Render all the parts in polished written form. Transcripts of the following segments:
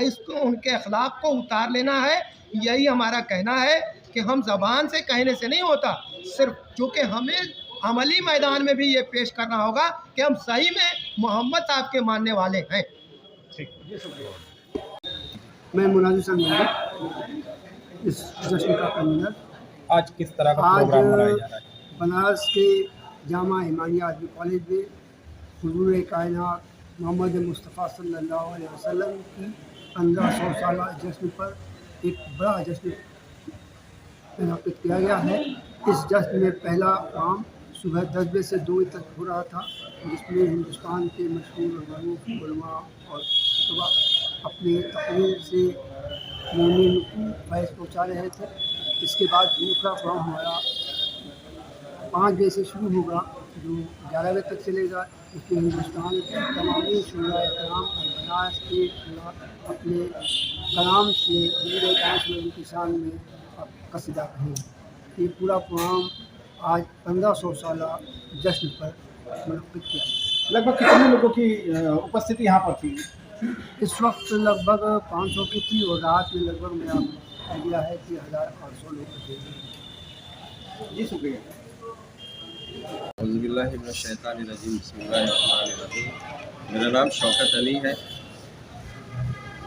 اس کو ان کے اخلاق کو اتار لینا ہے. یہی ہمارا کہنا ہے کہ ہم زبان سے کہنے سے نہیں ہوتا، صرف چونکہ ہمیں عملی میدان میں بھی یہ پیش کرنا ہوگا کہ ہم صحیح میں محمد صاحب کے ماننے والے ہیں. میں مناظر صاحب محمد اس جشن کا کنوینر. آج کس طرح کا آج پروگرام منایا جا رہا ہے؟ بنارس کے جامعہ امامیہ عربی کالج میں حضور کائنات محمد مصطفیٰ صلی اللہ علیہ وسلم کی 1500 سالہ جشن پر ایک بڑا جشن منعقد کیا گیا ہے. اس جشن میں پہلا کام صبح 10 بجے سے 2 بجے تک ہو رہا تھا، جس میں ہندوستان کے مشہور اور معروف علماء اور طلباء اپنے تقریر سے مومن کو فیض پہنچا رہے تھے. اس کے بعد دوسرا پروگرام ہمارا 5 بجے سے شروع ہوگا جو 11 بجے تک چلے گا. اس میں ہندوستان کے تمام شعراء کرام اور بنارس کے شعراء اپنے کلام سے حضور کائنات کی شان میں قصیدہ کہیں. یہ پورا پروگرام آج 1500 سالہ جشن پر منعقد کیا. لگ بھگ کتنے لوگوں کی اپستھتی یہاں پر تھی؟ اس وقت لگ بھگ 500 کی تھی اور رات میں لگ بھگ میرا آئیڈیا ہے کہ 1800 لوگ تھے. جی شکریہ. اعوذ باللہ من الشیطان الرجیم. بسم اللہ الرحمن الرحیم. میرا نام شوکت علی ہے.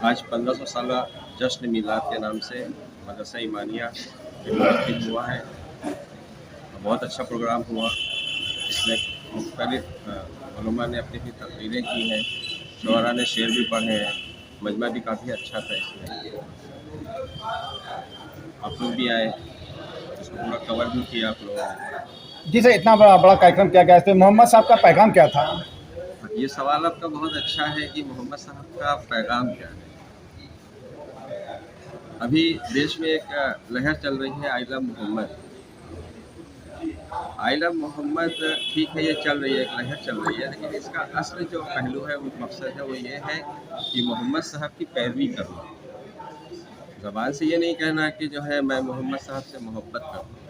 آج 1500 سالہ جشن میلاد کے نام سے مدرسہ ایمانیہ منعقد ہوا ہے. بہت اچھا پروگرام ہوا. اس میں مختلف علماء نے اپنی اپنی تقریریں کی ہیں، شعراء نے شعر بھی پڑھے ہیں. مجمع بھی کافی اچھا تھا. اس میں آپ لوگ بھی آئے، اس کو پورا کور بھی کیا آپ لوگوں نے. جی سر، اتنا بڑا کاریکرم کیا گیا، اس میں محمد صاحب کا پیغام کیا تھا؟ یہ سوال آپ کا بہت اچھا ہے کہ محمد صاحب کا پیغام کیا ہے. ابھی دیش میں ایک لہر چل رہی ہے آئی لو محمد. آئی لو محمد ٹھیک ہے، یہ چل رہی ہے، ایک لہر چل رہی ہے، لیکن اس کا اصل جو پہلو ہے، وہ مقصد ہے، وہ یہ ہے کہ محمد صاحب کی پیروی کرنا. زبان سے یہ نہیں کہنا کہ جو ہے میں محمد صاحب سے محبت کروں،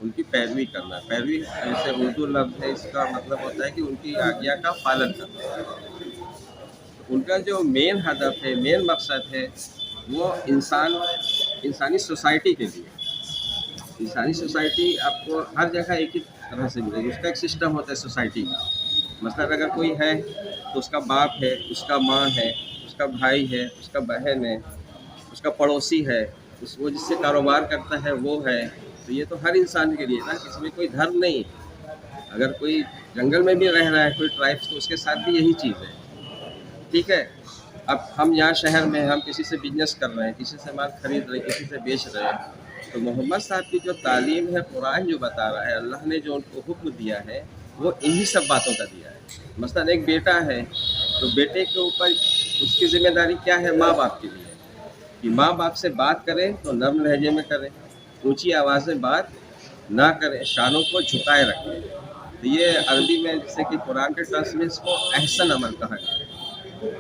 ان کی پیروی کرنا. پیروی جیسے اردو لفظ ہے، اس کا مطلب ہوتا ہے کہ ان کی آگیا کا پالن کرنا. ان کا جو مین ہدف ہے، مین مقصد ہے، وہ انسانی سوسائٹی کے لیے. انسانی سوسائٹی آپ کو ہر جگہ ایک ہی طرح سے ملے گی. اس کا ایک سسٹم ہوتا ہے سوسائٹی کا. مثلا اگر کوئی ہے تو اس کا باپ ہے، اس کا ماں ہے، اس کا بھائی ہے، اس کا بہن ہے، اس کا پڑوسی ہے، وہ جس سے کاروبار کرتا ہے وہ ہے. تو یہ تو ہر انسان کے لیے نا، کسی میں کوئی دھرم نہیں ہے. اگر کوئی جنگل میں بھی رہ رہا ہے کوئی ٹرائبس، تو اس کے ساتھ بھی یہی چیز ہے. ٹھیک ہے. اب ہم یہاں شہر میں ہم کسی سے بزنس کر رہے ہیں، کسی سے مال خرید رہے ہیں، کسی سے بیچ رہے ہیں. تو محمد صاحب کی جو تعلیم ہے، قرآن جو بتا رہا ہے، اللہ نے جو ان کو حکم دیا ہے، وہ انہی سب باتوں کا دیا ہے. مثلا ایک بیٹا ہے تو بیٹے کے اوپر اس کی ذمہ داری کیا ہے؟ ماں باپ کے لیے کہ ماں باپ سے بات کریں تو نرم لہجے میں کریں، اونچی آواز میں بات نہ کریں، شانوں کو جھکائے رکھیں. تو یہ عربی میں جیسے کہ قرآن کے ٹرمس میں اس کو احسن عمل کہا گیا ہے.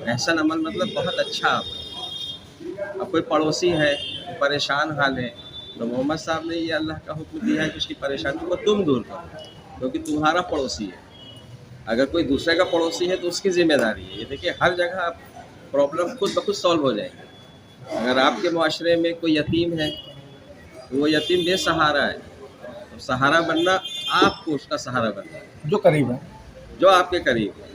احسن عمل مطلب بہت اچھا عمل. اب کوئی پڑوسی ہے، پریشان حال ہے، تو محمد صاحب نے یہ اللہ کا حکم دیا ہے کہ اس کی پریشانی کو تم دور کرو، کیونکہ تمہارا پڑوسی ہے. اگر کوئی دوسرے کا پڑوسی ہے تو اس کی ذمہ داری ہے. یہ دیکھیے ہر جگہ پرابلم خود بخود سالو ہو جائے گی. اگر آپ کے معاشرے میں کوئی یتیم ہے تو وہ یتیم بے سہارا ہے، تو سہارا بننا آپ کو اس کا سہارا بننا ہے، جو قریب ہے، جو آپ کے قریب ہے.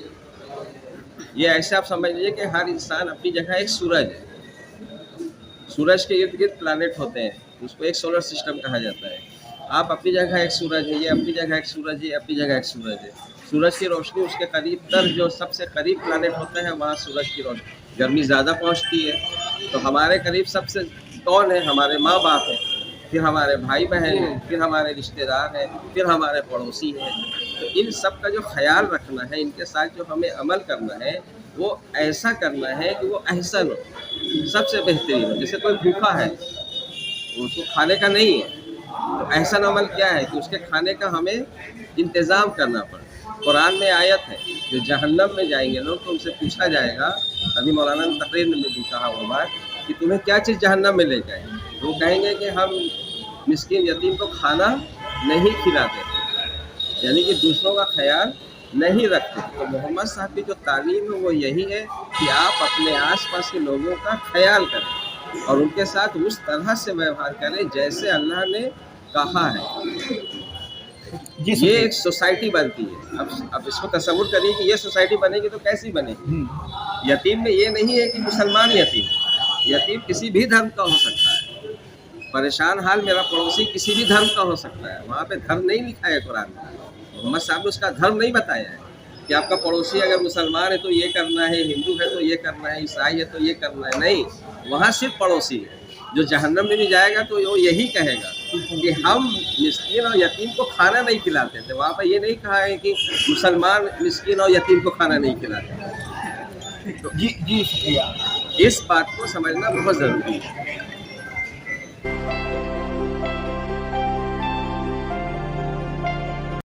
یہ ایسے آپ سمجھ لیجیے کہ ہر انسان اپنی جگہ ایک سورج ہے. سورج کے ارد گرد پلانٹ ہوتے ہیں، اس کو ایک سولر سسٹم کہا جاتا ہے. آپ اپنی جگہ ایک سورج ہے، یہ اپنی جگہ ایک سورج ہے، یہ اپنی جگہ ایک سورج ہے. سورج کی روشنی اس کے قریب تر جو سب سے قریب پلانٹ ہوتا ہے، وہاں سورج کی روشنی گرمی زیادہ پہنچتی ہے. تو ہمارے قریب سب سے کون ہے؟ ہمارے ماں باپ ہیں، پھر ہمارے بھائی بہن ہیں، پھر ہمارے رشتہ دار ہیں، پھر ہمارے پڑوسی ہیں. تو ان سب کا جو خیال رکھنا ہے، ان کے ساتھ جو ہمیں عمل کرنا ہے، وہ ایسا کرنا ہے کہ وہ احسن ہو، سب سے بہترین ہو. جیسے کوئی بھوکا ہے، اس کو کھانے کا نہیں ہے، تو احسن عمل کیا ہے کہ اس کے کھانے کا ہمیں انتظام کرنا پڑے. قرآن میں آیت ہے جو جہنم میں جائیں گے لوگ تو ان سے پوچھا جائے گا، ابھی مولانا نے تقریر میں بھی کہا وہ بات، کہ تمہیں کیا چیز جہنم میں لے جائیں گے. وہ کہیں گے کہ ہم مسکین یتیم کو کھانا نہیں کھلاتے. یعنی کہ دوسروں کا خیال نہیں رکھتے. تو محمد صاحب کی جو تعلیم ہے وہ یہی ہے کہ آپ اپنے آس پاس کے لوگوں کا خیال کریں اور ان کے ساتھ اس طرح سے ویوہار کریں جیسے اللہ نے کہا ہے. یہ ایک سوسائٹی بنتی ہے. اب اس کو تصور کریے کہ یہ سوسائٹی بنے گی تو کیسی بنے گی؟ یتیم میں یہ نہیں ہے کہ مسلمان یتیم. یتیم کسی بھی دھرم کا ہو سکتا ہے. پریشان حال میرا پڑوسی کسی بھی دھرم کا ہو سکتا ہے. وہاں پہ دھرم نہیں لکھا ہے قرآن میں. محمد صاحب نے اس کا دھرم نہیں بتایا ہے کہ آپ کا پڑوسی اگر مسلمان ہے تو یہ کرنا ہے، ہندو ہے تو یہ کرنا ہے، عیسائی ہے تو یہ کرنا ہے. نہیں، وہاں صرف پڑوسی ہے. جو جہنم میں بھی جائے گا تو وہ یہی کہے گا کہ ہم مسکین اور یتیم کو کھانا نہیں کھلاتے تھے. وہاں پہ یہ نہیں کہا ہے کہ مسلمان مسکین اور یتیم کو کھانا نہیں کھلاتے. جی شکریہ. اس بات کو سمجھنا بہت ضروری ہے.